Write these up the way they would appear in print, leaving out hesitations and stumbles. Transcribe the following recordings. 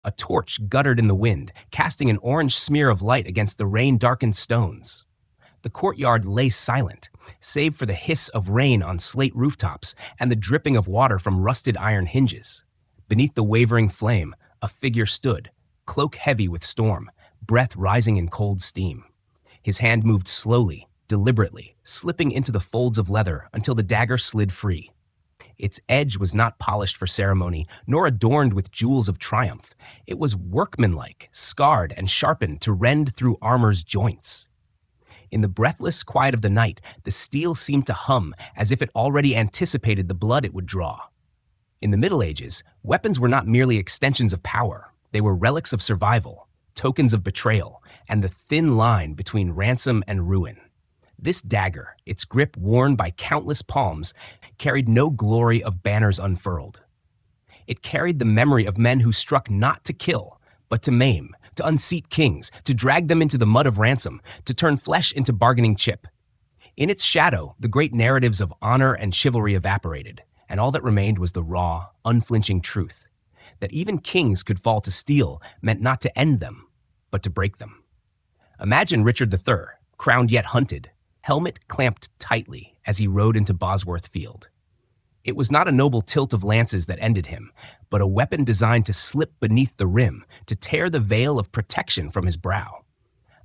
A torch guttered in the wind, casting an orange smear of light against the rain-darkened stones. The courtyard lay silent, save for the hiss of rain on slate rooftops and the dripping of water from rusted iron hinges. Beneath the wavering flame, a figure stood, cloak heavy with storm, breath rising in cold steam. His hand moved slowly, deliberately, slipping into the folds of leather until the dagger slid free. Its edge was not polished for ceremony, nor adorned with jewels of triumph. It was workmanlike, scarred and sharpened to rend through armor's joints. In the breathless quiet of the night, the steel seemed to hum as if it already anticipated the blood it would draw. In the Middle Ages, weapons were not merely extensions of power. They were relics of survival, tokens of betrayal, and the thin line between ransom and ruin. This dagger, its grip worn by countless palms, carried no glory of banners unfurled. It carried the memory of men who struck not to kill, but to maim, to unseat kings, to drag them into the mud of ransom, to turn flesh into bargaining chip. In its shadow, the great narratives of honor and chivalry evaporated, and all that remained was the raw, unflinching truth that even kings could fall to steel meant not to end them, but to break them. Imagine Richard III, crowned yet hunted, helmet clamped tightly as he rode into Bosworth Field. It was not a noble tilt of lances that ended him, but a weapon designed to slip beneath the rim, to tear the veil of protection from his brow.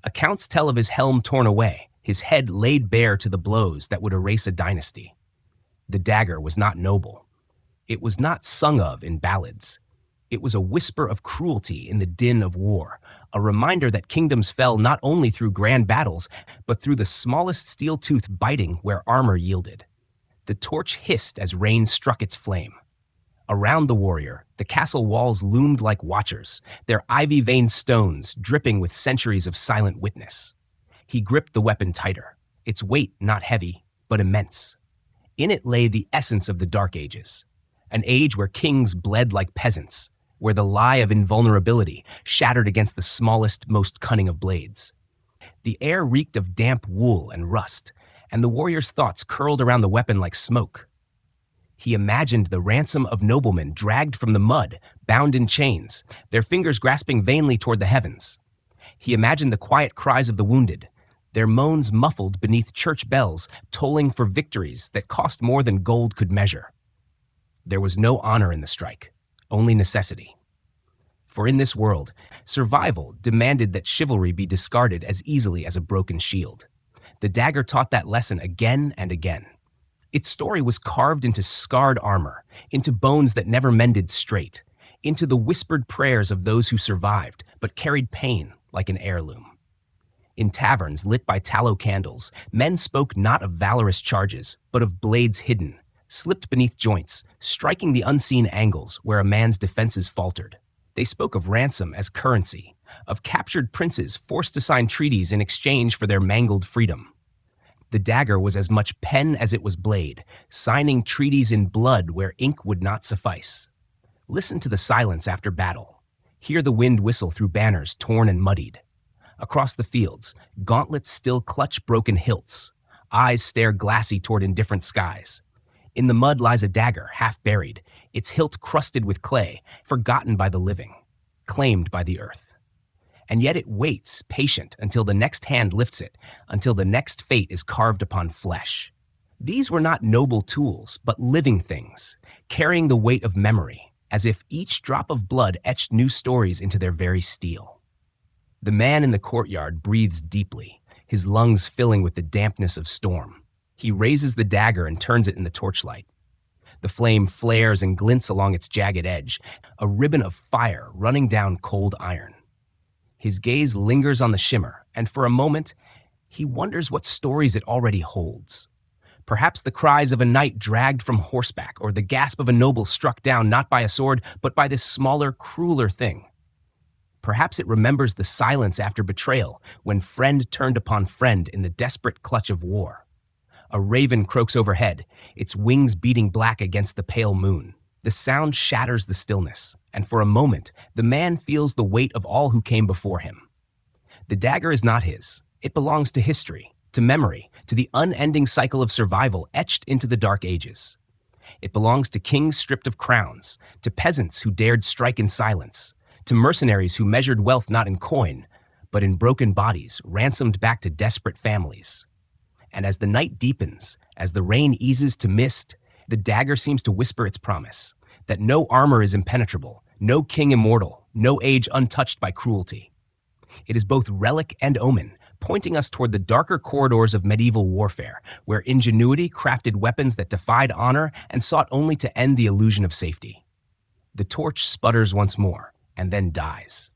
Accounts tell of his helm torn away, his head laid bare to the blows that would erase a dynasty. The dagger was not noble. It was not sung of in ballads. It was a whisper of cruelty in the din of war, a reminder that kingdoms fell not only through grand battles, but through the smallest steel tooth biting where armor yielded. The torch hissed as rain struck its flame. Around the warrior, the castle walls loomed like watchers, their ivy-veined stones dripping with centuries of silent witness. He gripped the weapon tighter, its weight not heavy, but immense. In it lay the essence of the Dark Ages, an age where kings bled like peasants, where the lie of invulnerability shattered against the smallest, most cunning of blades. The air reeked of damp wool and rust, and the warrior's thoughts curled around the weapon like smoke. He imagined the ransom of noblemen dragged from the mud, bound in chains, their fingers grasping vainly toward the heavens. He imagined the quiet cries of the wounded, their moans muffled beneath church bells, tolling for victories that cost more than gold could measure. There was no honor in the strike, only necessity. For in this world, survival demanded that chivalry be discarded as easily as a broken shield. The dagger taught that lesson again and again. Its story was carved into scarred armor, into bones that never mended straight, into the whispered prayers of those who survived, but carried pain like an heirloom. In taverns lit by tallow candles, men spoke not of valorous charges, but of blades hidden, slipped beneath joints, striking the unseen angles where a man's defenses faltered. They spoke of ransom as currency, of captured princes forced to sign treaties in exchange for their mangled freedom. The dagger was as much pen as it was blade, signing treaties in blood where ink would not suffice. Listen to the silence after battle. Hear the wind whistle through banners torn and muddied. Across the fields, gauntlets still clutch broken hilts. Eyes stare glassy toward indifferent skies. In the mud lies a dagger, half buried, its hilt crusted with clay, forgotten by the living, claimed by the earth. And yet it waits, patient, until the next hand lifts it, until the next fate is carved upon flesh. These were not noble tools, but living things, carrying the weight of memory, as if each drop of blood etched new stories into their very steel. The man in the courtyard breathes deeply, his lungs filling with the dampness of storm. He raises the dagger and turns it in the torchlight. The flame flares and glints along its jagged edge, a ribbon of fire running down cold iron. His gaze lingers on the shimmer, and for a moment, he wonders what stories it already holds. Perhaps the cries of a knight dragged from horseback, or the gasp of a noble struck down not by a sword, but by this smaller, crueler thing. Perhaps it remembers the silence after betrayal, when friend turned upon friend in the desperate clutch of war. A raven croaks overhead, its wings beating black against the pale moon. The sound shatters the stillness, and for a moment, the man feels the weight of all who came before him. The dagger is not his. It belongs to history, to memory, to the unending cycle of survival etched into the Dark Ages. It belongs to kings stripped of crowns, to peasants who dared strike in silence, to mercenaries who measured wealth not in coin, but in broken bodies ransomed back to desperate families. And as the night deepens, as the rain eases to mist, the dagger seems to whisper its promise, that no armor is impenetrable, no king immortal, no age untouched by cruelty. It is both relic and omen, pointing us toward the darker corridors of medieval warfare, where ingenuity crafted weapons that defied honor and sought only to end the illusion of safety. The torch sputters once more, and then dies.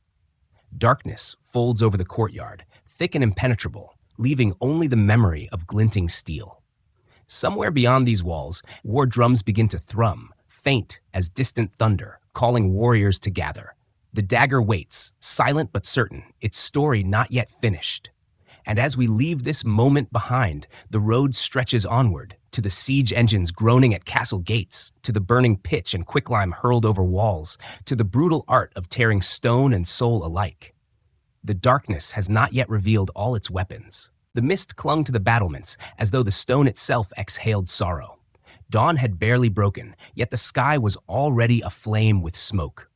Darkness folds over the courtyard, thick and impenetrable, leaving only the memory of glinting steel. Somewhere beyond these walls, war drums begin to thrum, faint as distant thunder, calling warriors to gather. The dagger waits, silent but certain, its story not yet finished. And as we leave this moment behind, the road stretches onward, to the siege engines groaning at castle gates, to the burning pitch and quicklime hurled over walls, to the brutal art of tearing stone and soul alike. The darkness has not yet revealed all its weapons. The mist clung to the battlements, as though the stone itself exhaled sorrow. Dawn had barely broken, yet the sky was already aflame with smoke.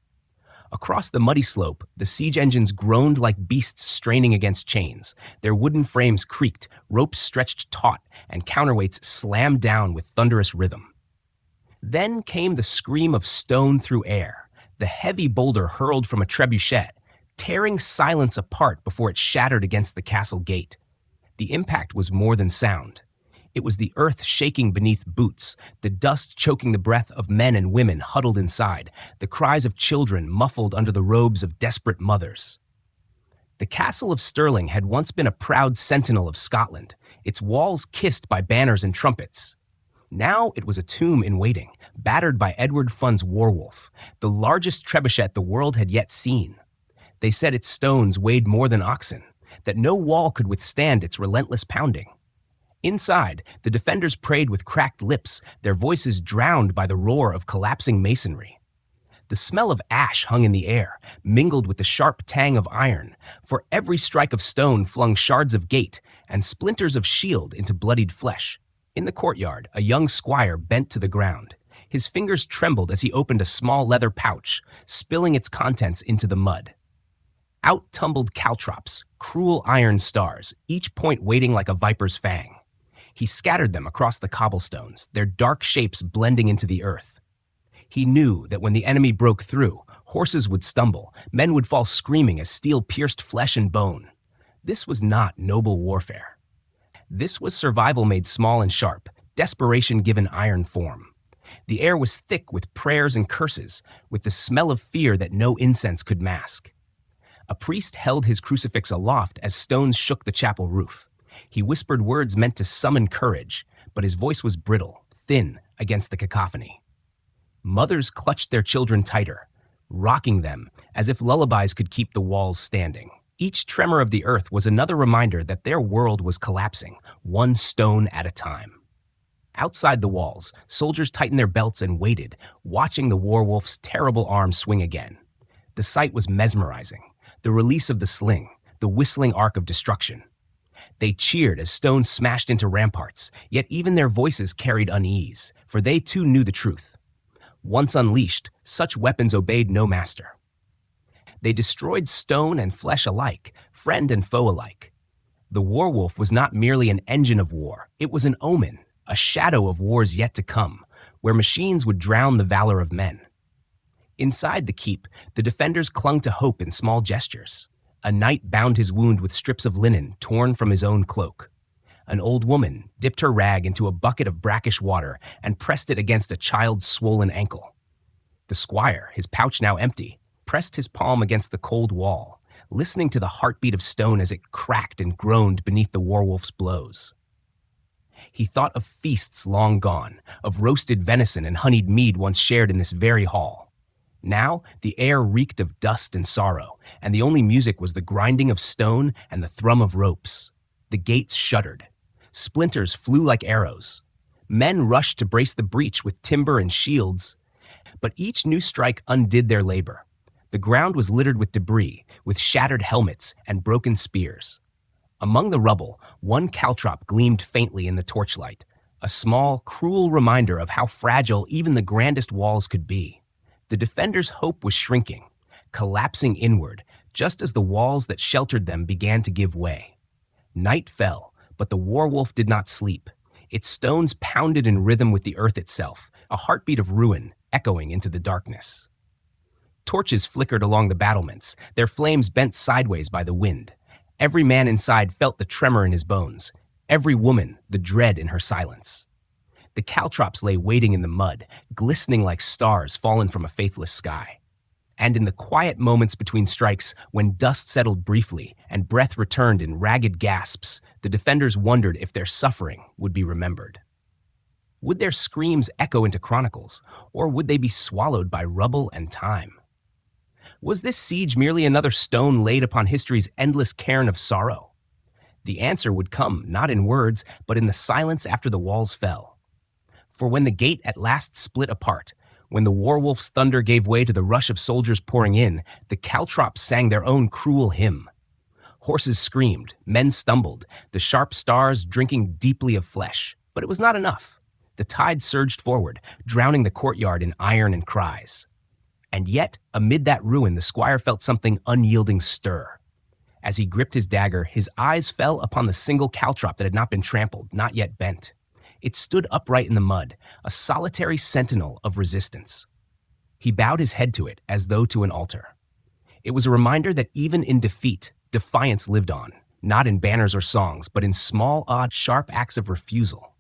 Across the muddy slope, the siege engines groaned like beasts straining against chains. Their wooden frames creaked, ropes stretched taut, and counterweights slammed down with thunderous rhythm. Then came the scream of stone through air, the heavy boulder hurled from a trebuchet, tearing silence apart before it shattered against the castle gate. The impact was more than sound. It was the earth shaking beneath boots, the dust choking the breath of men and women huddled inside, the cries of children muffled under the robes of desperate mothers. The castle of Stirling had once been a proud sentinel of Scotland, its walls kissed by banners and trumpets. Now it was a tomb in waiting, battered by Edward Fun's Warwolf, the largest trebuchet the world had yet seen. They said its stones weighed more than oxen, that no wall could withstand its relentless pounding. Inside, the defenders prayed with cracked lips, their voices drowned by the roar of collapsing masonry. The smell of ash hung in the air, mingled with the sharp tang of iron, for every strike of stone flung shards of gate and splinters of shield into bloodied flesh. In the courtyard, a young squire bent to the ground. His fingers trembled as he opened a small leather pouch, spilling its contents into the mud. Out tumbled caltrops, cruel iron stars, each point waiting like a viper's fang. He scattered them across the cobblestones, their dark shapes blending into the earth. He knew that when the enemy broke through, horses would stumble, men would fall screaming as steel pierced flesh and bone. This was not noble warfare. This was survival made small and sharp, desperation given iron form. The air was thick with prayers and curses, with the smell of fear that no incense could mask. A priest held his crucifix aloft as stones shook the chapel roof. He whispered words meant to summon courage, but his voice was brittle, thin against the cacophony. Mothers clutched their children tighter, rocking them as if lullabies could keep the walls standing. Each tremor of the earth was another reminder that their world was collapsing, one stone at a time. Outside the walls, soldiers tightened their belts and waited, watching the Warwolf's terrible arm swing again. The sight was mesmerizing, the release of the sling, the whistling arc of destruction. They cheered as stones smashed into ramparts, yet even their voices carried unease, for they too knew the truth. Once unleashed, such weapons obeyed no master. They destroyed stone and flesh alike, friend and foe alike. The Warwolf was not merely an engine of war, it was an omen, a shadow of wars yet to come, where machines would drown the valor of men. Inside the keep, the defenders clung to hope in small gestures. A knight bound his wound with strips of linen torn from his own cloak. An old woman dipped her rag into a bucket of brackish water and pressed it against a child's swollen ankle. The squire, his pouch now empty, pressed his palm against the cold wall, listening to the heartbeat of stone as it cracked and groaned beneath the Warwolf's blows. He thought of feasts long gone, of roasted venison and honeyed mead once shared in this very hall. Now, the air reeked of dust and sorrow, and the only music was the grinding of stone and the thrum of ropes. The gates shuddered. Splinters flew like arrows. Men rushed to brace the breach with timber and shields, but each new strike undid their labor. The ground was littered with debris, with shattered helmets and broken spears. Among the rubble, one caltrop gleamed faintly in the torchlight, a small, cruel reminder of how fragile even the grandest walls could be. The defenders' hope was shrinking. collapsing inward, just as the walls that sheltered them began to give way. Night fell, but the werewolf did not sleep. Its stones pounded in rhythm with the earth itself, a heartbeat of ruin echoing into the darkness. Torches flickered along the battlements, their flames bent sideways by the wind. Every man inside felt the tremor in his bones, every woman the dread in her silence. The caltrops lay waiting in the mud, glistening like stars fallen from a faithless sky. And in the quiet moments between strikes, when dust settled briefly and breath returned in ragged gasps, the defenders wondered if their suffering would be remembered. Would their screams echo into chronicles, or would they be swallowed by rubble and time? Was this siege merely another stone laid upon history's endless cairn of sorrow? The answer would come not in words, but in the silence after the walls fell. For when the gate at last split apart, when the werewolf's thunder gave way to the rush of soldiers pouring in, the caltrops sang their own cruel hymn. Horses screamed, men stumbled, the sharp stars drinking deeply of flesh. But it was not enough. The tide surged forward, drowning the courtyard in iron and cries. And yet, amid that ruin, the squire felt something unyielding stir. As he gripped his dagger, his eyes fell upon the single caltrop that had not been trampled, not yet bent. It stood upright in the mud, a solitary sentinel of resistance. He bowed his head to it as though to an altar. It was a reminder that even in defeat, defiance lived on, not in banners or songs, but in small, odd, sharp acts of refusal.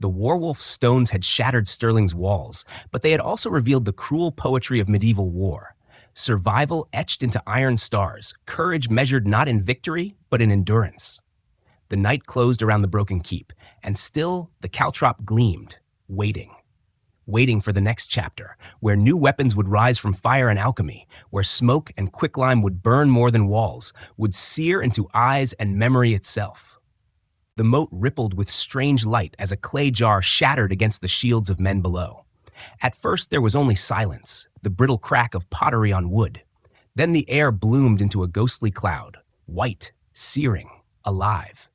The werewolf stones had shattered Stirling's walls, but they had also revealed the cruel poetry of medieval war. Survival etched into iron stars, courage measured not in victory, but in endurance. The night closed around the broken keep, and still the caltrop gleamed, waiting for the next chapter, where new weapons would rise from fire and alchemy, where smoke and quicklime would burn more than walls, would sear into eyes and memory itself. The moat rippled with strange light as a clay jar shattered against the shields of men below. At first there was only silence, the brittle crack of pottery on wood. Then the air bloomed into a ghostly cloud, white, searing, alive.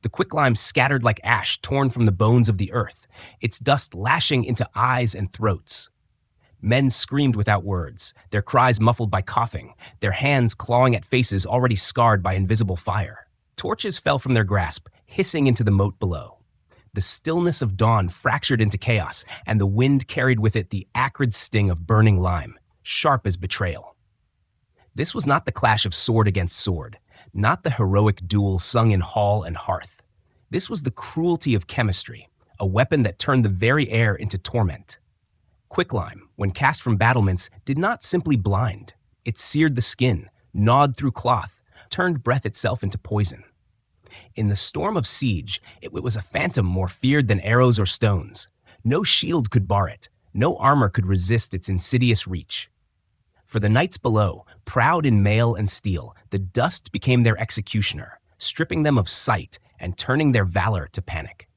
The quicklime scattered like ash torn from the bones of the earth, its dust lashing into eyes and throats. Men screamed without words, their cries muffled by coughing, their hands clawing at faces already scarred by invisible fire. Torches fell from their grasp, hissing into the moat below. The stillness of dawn fractured into chaos, and the wind carried with it the acrid sting of burning lime, sharp as betrayal. This was not the clash of sword against sword, not the heroic duel sung in hall and hearth. This was the cruelty of chemistry, a weapon that turned the very air into torment. Quicklime, when cast from battlements, did not simply blind. It seared the skin, gnawed through cloth, turned breath itself into poison. In the storm of siege, it was a phantom more feared than arrows or stones. No shield could bar it, no armor could resist its insidious reach. For the knights below, proud in mail and steel, the dust became their executioner, stripping them of sight and turning their valor to panic.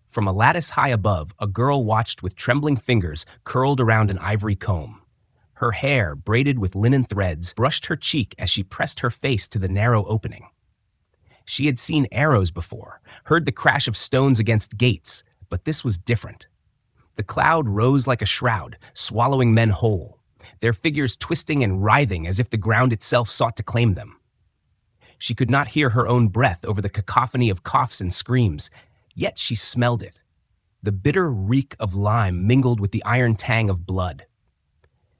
From a lattice high above, a girl watched with trembling fingers curled around an ivory comb. Her hair, braided with linen threads, brushed her cheek as she pressed her face to the narrow opening. She had seen arrows before, heard the crash of stones against gates, but this was different. The cloud rose like a shroud, swallowing men whole, their figures twisting and writhing as if the ground itself sought to claim them. She could not hear her own breath over the cacophony of coughs and screams, yet she smelled it. The bitter reek of lime mingled with the iron tang of blood.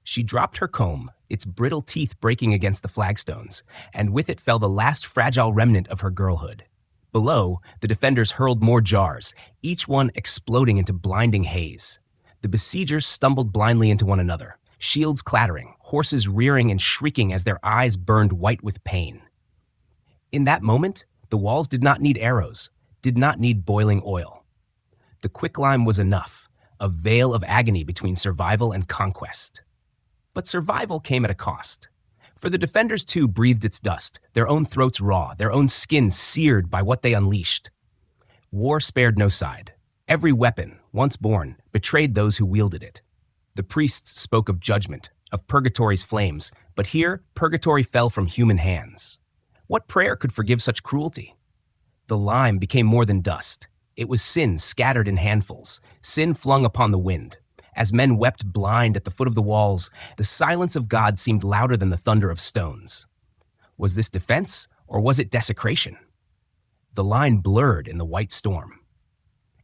She dropped her comb, its brittle teeth breaking against the flagstones, and with it fell the last fragile remnant of her girlhood. Below, the defenders hurled more jars, each one exploding into blinding haze. The besiegers stumbled blindly into one another, shields clattering, horses rearing and shrieking as their eyes burned white with pain. In that moment, the walls did not need arrows, did not need boiling oil. The quicklime was enough, a veil of agony between survival and conquest. But survival came at a cost. For the defenders too breathed its dust, their own throats raw, their own skins seared by what they unleashed. War spared no side. Every weapon, once born, betrayed those who wielded it. The priests spoke of judgment, of purgatory's flames, but here purgatory fell from human hands. What prayer could forgive such cruelty? The lime became more than dust. It was sin scattered in handfuls, sin flung upon the wind. As men wept blind at the foot of the walls, the silence of God seemed louder than the thunder of stones. Was this defense, or was it desecration? The line blurred in the white storm.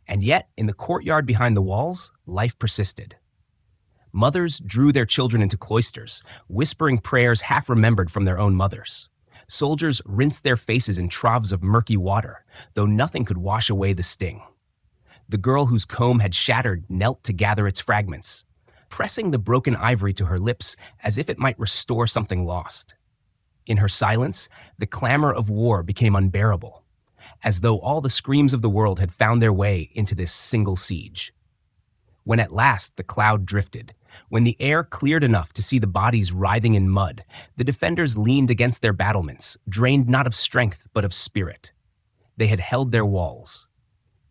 And yet, in the courtyard behind the walls, life persisted. Mothers drew their children into cloisters, whispering prayers half-remembered from their own mothers. Soldiers rinsed their faces in troughs of murky water, though nothing could wash away the sting. The girl whose comb had shattered knelt to gather its fragments, pressing the broken ivory to her lips as if it might restore something lost. In her silence, the clamor of war became unbearable, as though all the screams of the world had found their way into this single siege. When at last the cloud drifted, when the air cleared enough to see the bodies writhing in mud, the defenders leaned against their battlements, drained not of strength but of spirit. They had held their walls.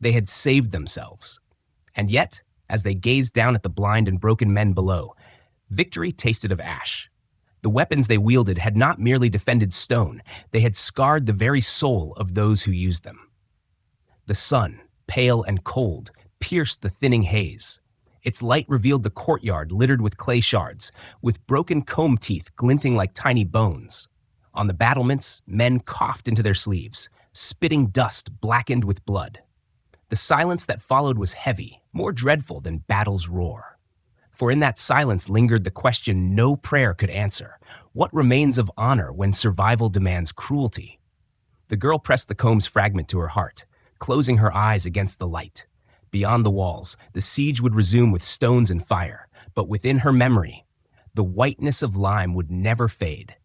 They had saved themselves. And yet, as they gazed down at the blind and broken men below, victory tasted of ash. The weapons they wielded had not merely defended stone, they had scarred the very soul of those who used them. The sun, pale and cold, pierced the thinning haze. Its light revealed the courtyard littered with clay shards, with broken comb teeth glinting like tiny bones. On the battlements, men coughed into their sleeves, spitting dust blackened with blood. The silence that followed was heavy, more dreadful than battle's roar. For in that silence lingered the question no prayer could answer. What remains of honor when survival demands cruelty? The girl pressed the comb's fragment to her heart, closing her eyes against the light. Beyond the walls, the siege would resume with stones and fire, but within her memory, the whiteness of lime would never fade.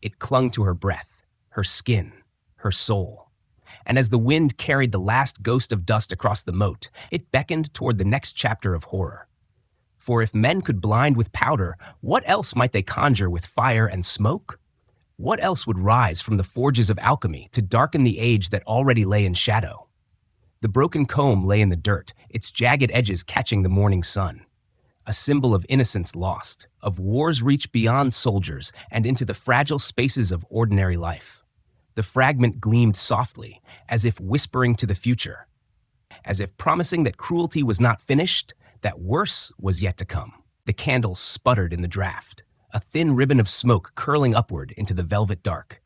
It clung to her breath, her skin, her soul. And as the wind carried the last ghost of dust across the moat, it beckoned toward the next chapter of horror. For if men could blind with powder, what else might they conjure with fire and smoke? What else would rise from the forges of alchemy to darken the age that already lay in shadow? The broken comb lay in the dirt, its jagged edges catching the morning sun. A symbol of innocence lost, of war's reach beyond soldiers and into the fragile spaces of ordinary life. The fragment gleamed softly, as if whispering to the future, as if promising that cruelty was not finished, that worse was yet to come. The candle sputtered in the draft, a thin ribbon of smoke curling upward into the velvet dark.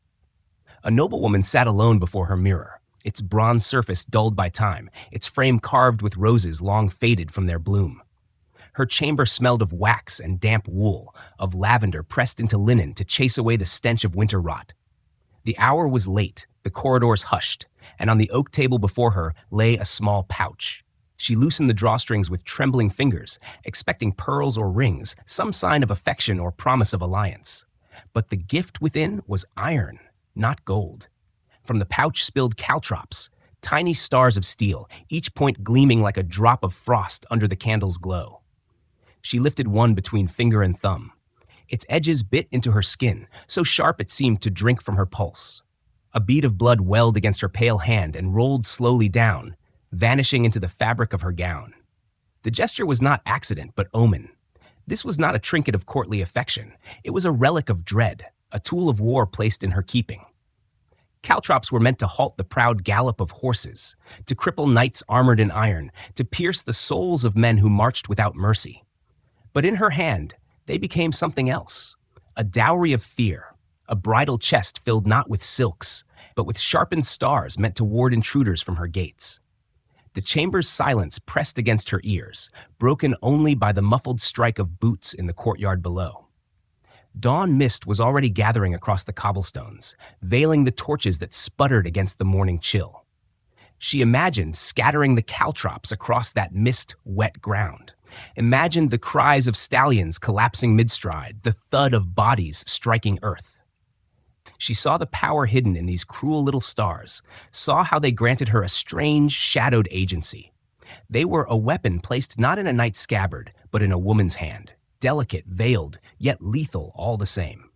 A noblewoman sat alone before her mirror, its bronze surface dulled by time, its frame carved with roses long faded from their bloom. Her chamber smelled of wax and damp wool, of lavender pressed into linen to chase away the stench of winter rot. The hour was late, the corridors hushed, and on the oak table before her lay a small pouch. She loosened the drawstrings with trembling fingers, expecting pearls or rings, some sign of affection or promise of alliance. But the gift within was iron, not gold. From the pouch spilled caltrops, tiny stars of steel, each point gleaming like a drop of frost under the candle's glow. She lifted one between finger and thumb. Its edges bit into her skin, so sharp it seemed to drink from her pulse. A bead of blood welled against her pale hand and rolled slowly down, vanishing into the fabric of her gown. The gesture was not accident, but omen. This was not a trinket of courtly affection. It was a relic of dread, a tool of war placed in her keeping. Caltrops were meant to halt the proud gallop of horses, to cripple knights armored in iron, to pierce the souls of men who marched without mercy. But in her hand, they became something else, a dowry of fear, a bridal chest filled not with silks, but with sharpened stars meant to ward intruders from her gates. The chamber's silence pressed against her ears, broken only by the muffled strike of boots in the courtyard below. Dawn mist was already gathering across the cobblestones, veiling the torches that sputtered against the morning chill. She imagined scattering the caltrops across that mist-wet ground, imagined the cries of stallions collapsing mid-stride, the thud of bodies striking earth. She saw the power hidden in these cruel little stars, saw how they granted her a strange, shadowed agency. They were a weapon placed not in a knight's scabbard, but in a woman's hand, delicate, veiled, yet lethal all the same.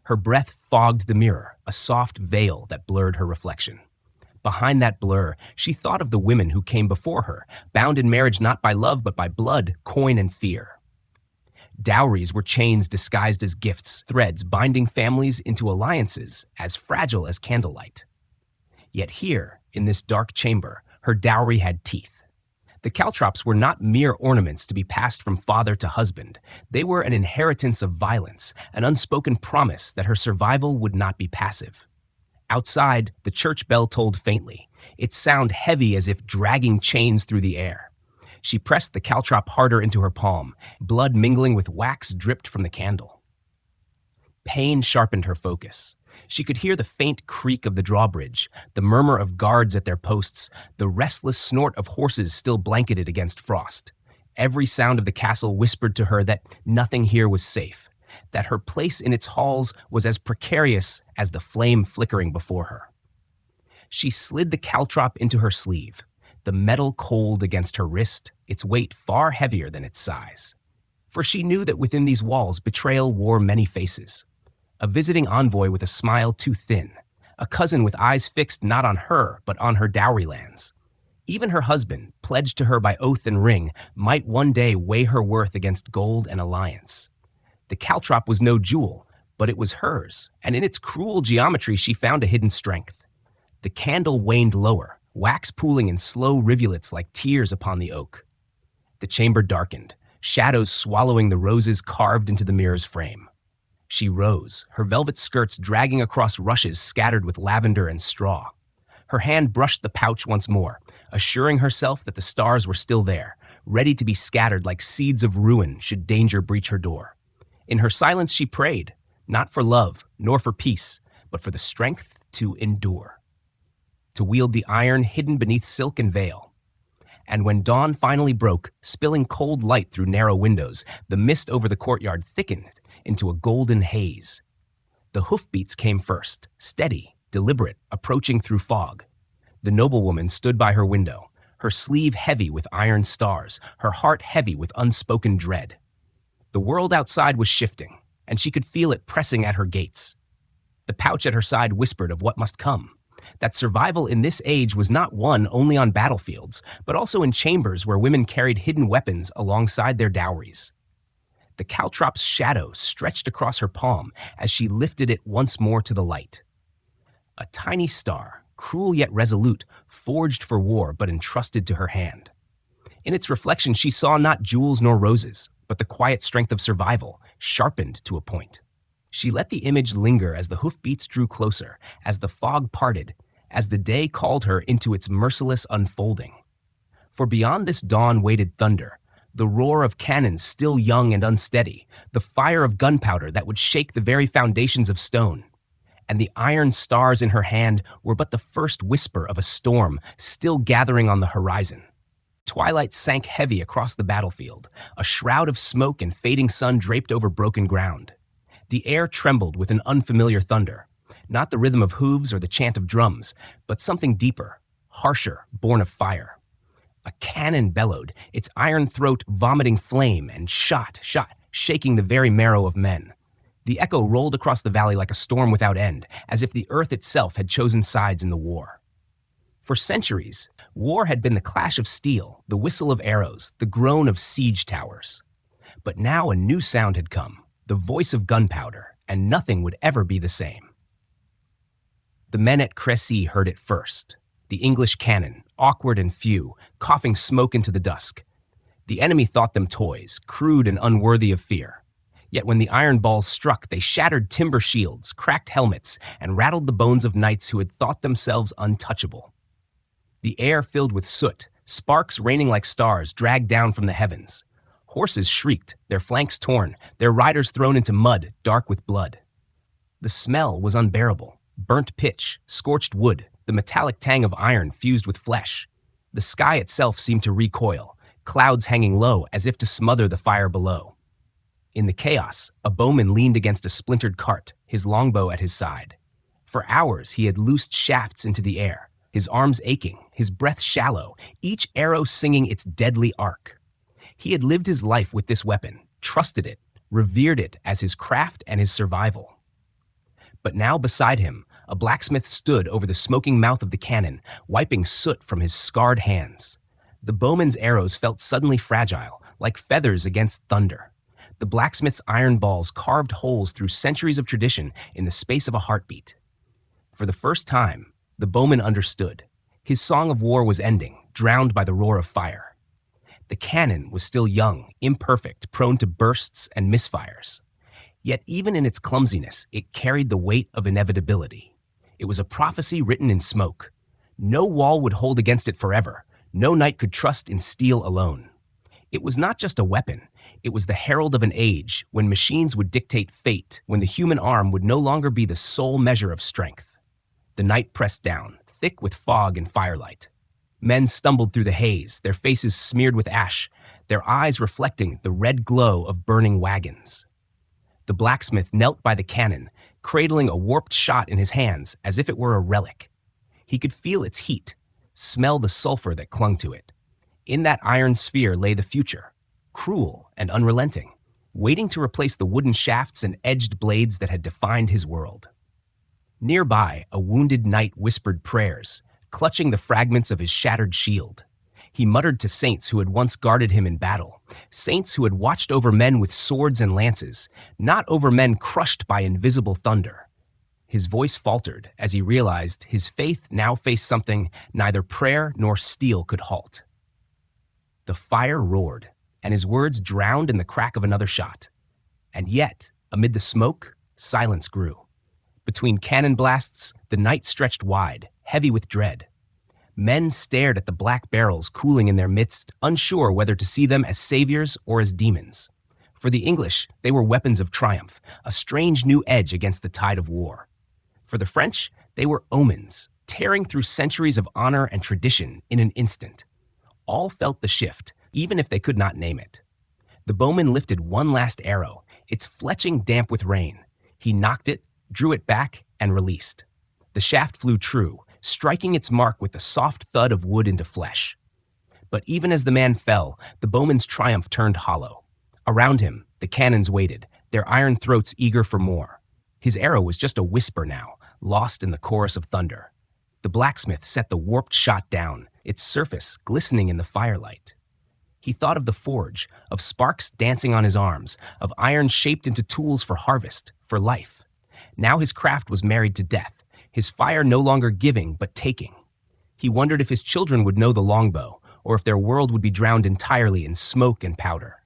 Her breath fogged the mirror, a soft veil that blurred her reflection. Behind that blur, she thought of the women who came before her, bound in marriage not by love but by blood, coin, and fear. Dowries were chains disguised as gifts, threads binding families into alliances as fragile as candlelight. Yet here, in this dark chamber, her dowry had teeth. The caltrops were not mere ornaments to be passed from father to husband. They were an inheritance of violence, an unspoken promise that her survival would not be passive. Outside, the church bell tolled faintly, its sound heavy as if dragging chains through the air. She pressed the caltrop harder into her palm, blood mingling with wax dripped from the candle. Pain sharpened her focus. She could hear the faint creak of the drawbridge, the murmur of guards at their posts, the restless snort of horses still blanketed against frost. Every sound of the castle whispered to her that nothing here was safe, that her place in its halls was as precarious as the flame flickering before her. She slid the caltrop into her sleeve, the metal cold against her wrist, its weight far heavier than its size. For she knew that within these walls betrayal wore many faces. A visiting envoy with a smile too thin, a cousin with eyes fixed not on her, but on her dowry lands. Even her husband, pledged to her by oath and ring, might one day weigh her worth against gold and alliance. The caltrop was no jewel, but it was hers, and in its cruel geometry she found a hidden strength. The candle waned lower, wax pooling in slow rivulets like tears upon the oak. The chamber darkened, shadows swallowing the roses carved into the mirror's frame. She rose, her velvet skirts dragging across rushes scattered with lavender and straw. Her hand brushed the pouch once more, assuring herself that the stars were still there, ready to be scattered like seeds of ruin should danger breach her door. In her silence she prayed, not for love, nor for peace, but for the strength to endure. To wield the iron hidden beneath silk and veil. And when dawn finally broke, spilling cold light through narrow windows, the mist over the courtyard thickened into a golden haze. The hoofbeats came first, steady, deliberate, approaching through fog. The noblewoman stood by her window, her sleeve heavy with iron stars, her heart heavy with unspoken dread. The world outside was shifting, and she could feel it pressing at her gates. The pouch at her side whispered of what must come, that survival in this age was not won only on battlefields, but also in chambers where women carried hidden weapons alongside their dowries. The caltrop's shadow stretched across her palm as she lifted it once more to the light. A tiny star, cruel yet resolute, forged for war but entrusted to her hand. In its reflection she saw not jewels nor roses, but the quiet strength of survival, sharpened to a point. She let the image linger as the hoofbeats drew closer, as the fog parted, as the day called her into its merciless unfolding. For beyond this dawn waited thunder, the roar of cannon still young and unsteady, the fire of gunpowder that would shake the very foundations of stone. And the iron stars in her hand were but the first whisper of a storm still gathering on the horizon. Twilight sank heavy across the battlefield, a shroud of smoke and fading sun draped over broken ground. The air trembled with an unfamiliar thunder, not the rhythm of hooves or the chant of drums, but something deeper, harsher, born of fire. A cannon bellowed, its iron throat vomiting flame, and shot, shaking the very marrow of men. The echo rolled across the valley like a storm without end, as if the earth itself had chosen sides in the war. For centuries, war had been the clash of steel, the whistle of arrows, the groan of siege towers. But now a new sound had come, the voice of gunpowder, and nothing would ever be the same. The men at Crécy heard it first. The English cannon, awkward and few, coughing smoke into the dusk. The enemy thought them toys, crude and unworthy of fear. Yet when the iron balls struck, they shattered timber shields, cracked helmets, and rattled the bones of knights who had thought themselves untouchable. The air filled with soot, sparks raining like stars dragged down from the heavens. Horses shrieked, their flanks torn, their riders thrown into mud, dark with blood. The smell was unbearable. Burnt pitch, scorched wood, the metallic tang of iron fused with flesh. The sky itself seemed to recoil, clouds hanging low as if to smother the fire below. In the chaos, a bowman leaned against a splintered cart, his longbow at his side. For hours he had loosed shafts into the air, his arms aching, his breath shallow, each arrow singing its deadly arc. He had lived his life with this weapon, trusted it, revered it as his craft and his survival. But now beside him, a blacksmith stood over the smoking mouth of the cannon, wiping soot from his scarred hands. The bowman's arrows felt suddenly fragile, like feathers against thunder. The blacksmith's iron balls carved holes through centuries of tradition in the space of a heartbeat. For the first time, the bowman understood. His song of war was ending, drowned by the roar of fire. The cannon was still young, imperfect, prone to bursts and misfires. Yet even in its clumsiness, it carried the weight of inevitability. It was a prophecy written in smoke. No wall would hold against it forever. No knight could trust in steel alone. It was not just a weapon. It was the herald of an age when machines would dictate fate, when the human arm would no longer be the sole measure of strength. The night pressed down, thick with fog and firelight. Men stumbled through the haze, their faces smeared with ash, their eyes reflecting the red glow of burning wagons. The blacksmith knelt by the cannon, cradling a warped shot in his hands as if it were a relic. He could feel its heat, smell the sulfur that clung to it. In that iron sphere lay the future, cruel and unrelenting, waiting to replace the wooden shafts and edged blades that had defined his world. Nearby, a wounded knight whispered prayers, clutching the fragments of his shattered shield. He muttered to saints who had once guarded him in battle, saints who had watched over men with swords and lances, not over men crushed by invisible thunder. His voice faltered as he realized his faith now faced something neither prayer nor steel could halt. The fire roared, and his words drowned in the crack of another shot. And yet, amid the smoke, silence grew. Between cannon blasts, the night stretched wide, heavy with dread. Men stared at the black barrels cooling in their midst, unsure whether to see them as saviors or as demons. For the English, they were weapons of triumph, a strange new edge against the tide of war. For the French, they were omens, tearing through centuries of honor and tradition in an instant. All felt the shift, even if they could not name it. The bowman lifted one last arrow, its fletching damp with rain. He nocked it, drew it back, and released. The shaft flew true, striking its mark with the soft thud of wood into flesh. But even as the man fell, the bowman's triumph turned hollow. Around him, the cannons waited, their iron throats eager for more. His arrow was just a whisper now, lost in the chorus of thunder. The blacksmith set the warped shot down, its surface glistening in the firelight. He thought of the forge, of sparks dancing on his arms, of iron shaped into tools for harvest, for life. Now his craft was married to death, his fire no longer giving but taking. He wondered if his children would know the longbow, or if their world would be drowned entirely in smoke and powder.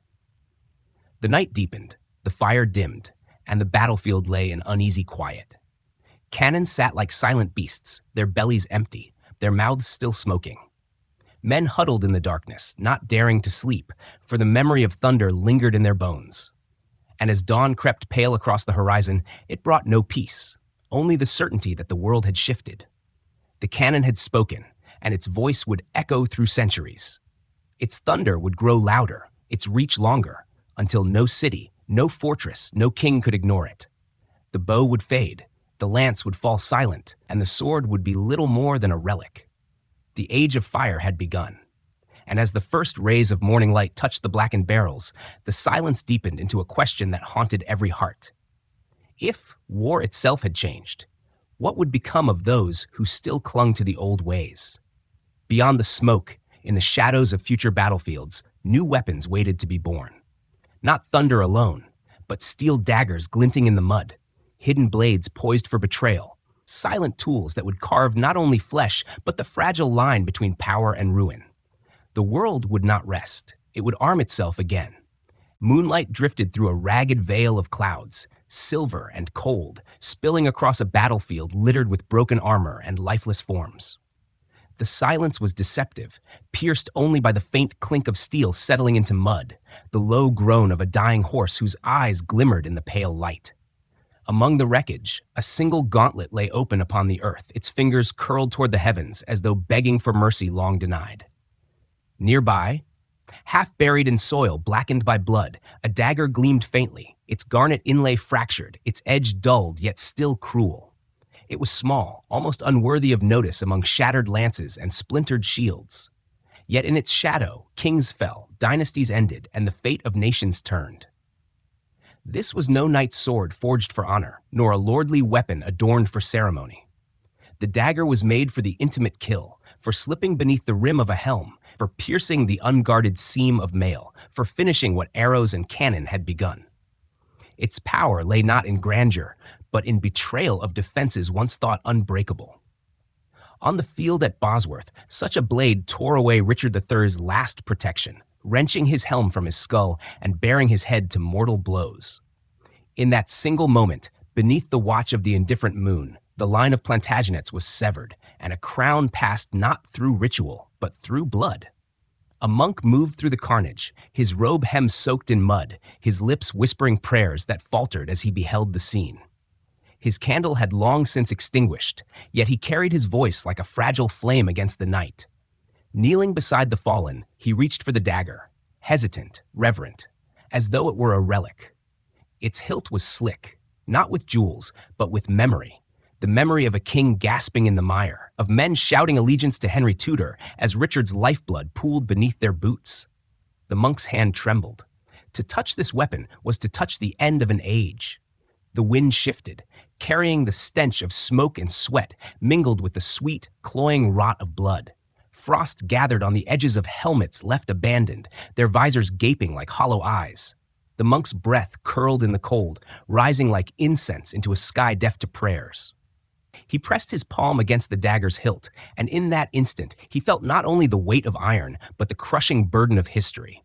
The night deepened, the fire dimmed, and the battlefield lay in uneasy quiet. Cannon sat like silent beasts, their bellies empty, their mouths still smoking. Men huddled in the darkness, not daring to sleep, for the memory of thunder lingered in their bones. And as dawn crept pale across the horizon, it brought no peace, only the certainty that the world had shifted. The cannon had spoken, and its voice would echo through centuries. Its thunder would grow louder, its reach longer, until no city, no fortress, no king could ignore it. The bow would fade, the lance would fall silent, and the sword would be little more than a relic. The age of fire had begun. And as the first rays of morning light touched the blackened barrels, the silence deepened into a question that haunted every heart. If war itself had changed, what would become of those who still clung to the old ways? Beyond the smoke, in the shadows of future battlefields, new weapons waited to be born. Not thunder alone, but steel daggers glinting in the mud, hidden blades poised for betrayal, silent tools that would carve not only flesh, but the fragile line between power and ruin. The world would not rest. It would arm itself again. Moonlight drifted through a ragged veil of clouds, silver and cold, spilling across a battlefield littered with broken armor and lifeless forms. The silence was deceptive, pierced only by the faint clink of steel settling into mud, the low groan of a dying horse whose eyes glimmered in the pale light. Among the wreckage, a single gauntlet lay open upon the earth, its fingers curled toward the heavens as though begging for mercy long denied. Nearby, half buried in soil blackened by blood, a dagger gleamed faintly, its garnet inlay fractured, its edge dulled yet still cruel. It was small, almost unworthy of notice among shattered lances and splintered shields. Yet in its shadow, kings fell, dynasties ended, and the fate of nations turned. This was no knight's sword forged for honor, nor a lordly weapon adorned for ceremony. The dagger was made for the intimate kill, for slipping beneath the rim of a helm, for piercing the unguarded seam of mail, for finishing what arrows and cannon had begun. Its power lay not in grandeur, but in betrayal of defenses once thought unbreakable. On the field at Bosworth, such a blade tore away Richard III's last protection, wrenching his helm from his skull and baring his head to mortal blows. In that single moment, beneath the watch of the indifferent moon, the line of Plantagenets was severed, and a crown passed not through ritual, but through blood. A monk moved through the carnage, his robe hem soaked in mud, his lips whispering prayers that faltered as he beheld the scene. His candle had long since extinguished, yet he carried his voice like a fragile flame against the night. Kneeling beside the fallen, he reached for the dagger, hesitant, reverent, as though it were a relic. Its hilt was slick, not with jewels, but with memory. The memory of a king gasping in the mire, of men shouting allegiance to Henry Tudor as Richard's lifeblood pooled beneath their boots. The monk's hand trembled. To touch this weapon was to touch the end of an age. The wind shifted, carrying the stench of smoke and sweat mingled with the sweet, cloying rot of blood. Frost gathered on the edges of helmets left abandoned, their visors gaping like hollow eyes. The monk's breath curled in the cold, rising like incense into a sky deaf to prayers. He pressed his palm against the dagger's hilt, and in that instant he felt not only the weight of iron, but the crushing burden of history.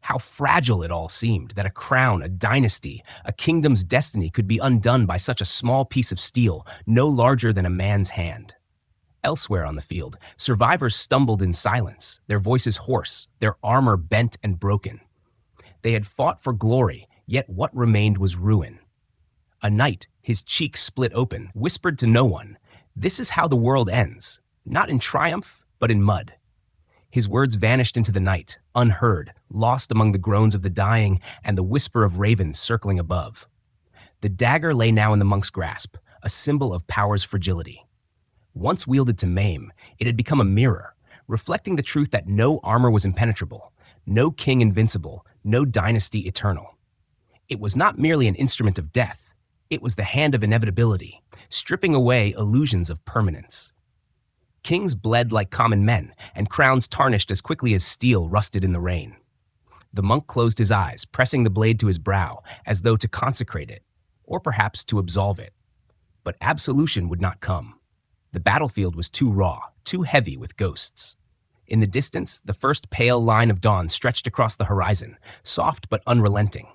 How fragile it all seemed, that a crown, a dynasty, a kingdom's destiny could be undone by such a small piece of steel, no larger than a man's hand. Elsewhere on the field, survivors stumbled in silence, their voices hoarse, their armor bent and broken. They had fought for glory, yet what remained was ruin. A knight, his cheek split open, whispered to no one, "This is how the world ends, not in triumph, but in mud." His words vanished into the night, unheard, lost among the groans of the dying and the whisper of ravens circling above. The dagger lay now in the monk's grasp, a symbol of power's fragility. Once wielded to maim, it had become a mirror, reflecting the truth that no armor was impenetrable, no king invincible, no dynasty eternal. It was not merely an instrument of death. It was the hand of inevitability, stripping away illusions of permanence. Kings bled like common men, and crowns tarnished as quickly as steel rusted in the rain. The monk closed his eyes, pressing the blade to his brow, as though to consecrate it, or perhaps to absolve it. But absolution would not come. The battlefield was too raw, too heavy with ghosts. In the distance, the first pale line of dawn stretched across the horizon, soft but unrelenting.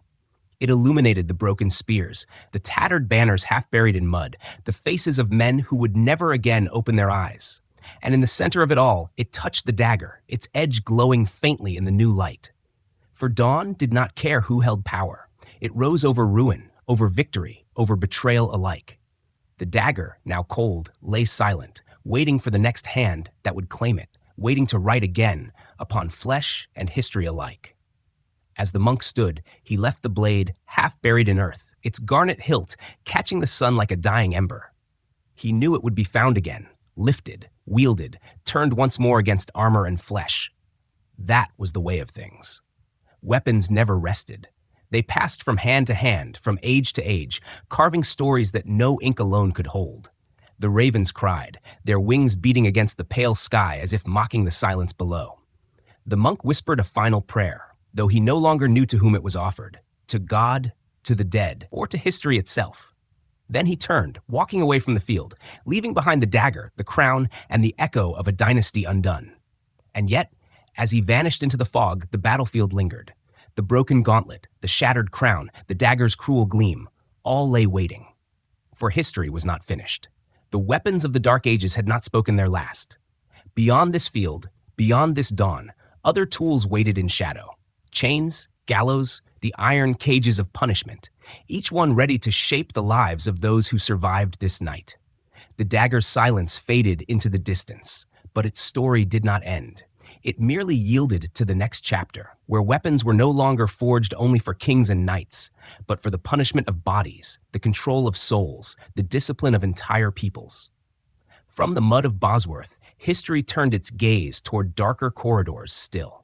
It illuminated the broken spears, the tattered banners half buried in mud, the faces of men who would never again open their eyes. And in the center of it all, it touched the dagger, its edge glowing faintly in the new light. For dawn did not care who held power. It rose over ruin, over victory, over betrayal alike. The dagger, now cold, lay silent, waiting for the next hand that would claim it, waiting to write again upon flesh and history alike. As the monk stood, he left the blade half buried in earth, its garnet hilt catching the sun like a dying ember. He knew it would be found again, lifted, wielded, turned once more against armor and flesh. That was the way of things. Weapons never rested. They passed from hand to hand, from age to age, carving stories that no ink alone could hold. The ravens cried, their wings beating against the pale sky as if mocking the silence below. The monk whispered a final prayer, though he no longer knew to whom it was offered, to God, to the dead, or to history itself. Then he turned, walking away from the field, leaving behind the dagger, the crown, and the echo of a dynasty undone. And yet, as he vanished into the fog, the battlefield lingered. The broken gauntlet, the shattered crown, the dagger's cruel gleam, all lay waiting. For history was not finished. The weapons of the Dark Ages had not spoken their last. Beyond this field, beyond this dawn, other tools waited in shadow. Chains, gallows, the iron cages of punishment, each one ready to shape the lives of those who survived this night. The dagger's silence faded into the distance, but its story did not end. It merely yielded to the next chapter, where weapons were no longer forged only for kings and knights, but for the punishment of bodies, the control of souls, the discipline of entire peoples. From the mud of Bosworth, history turned its gaze toward darker corridors still.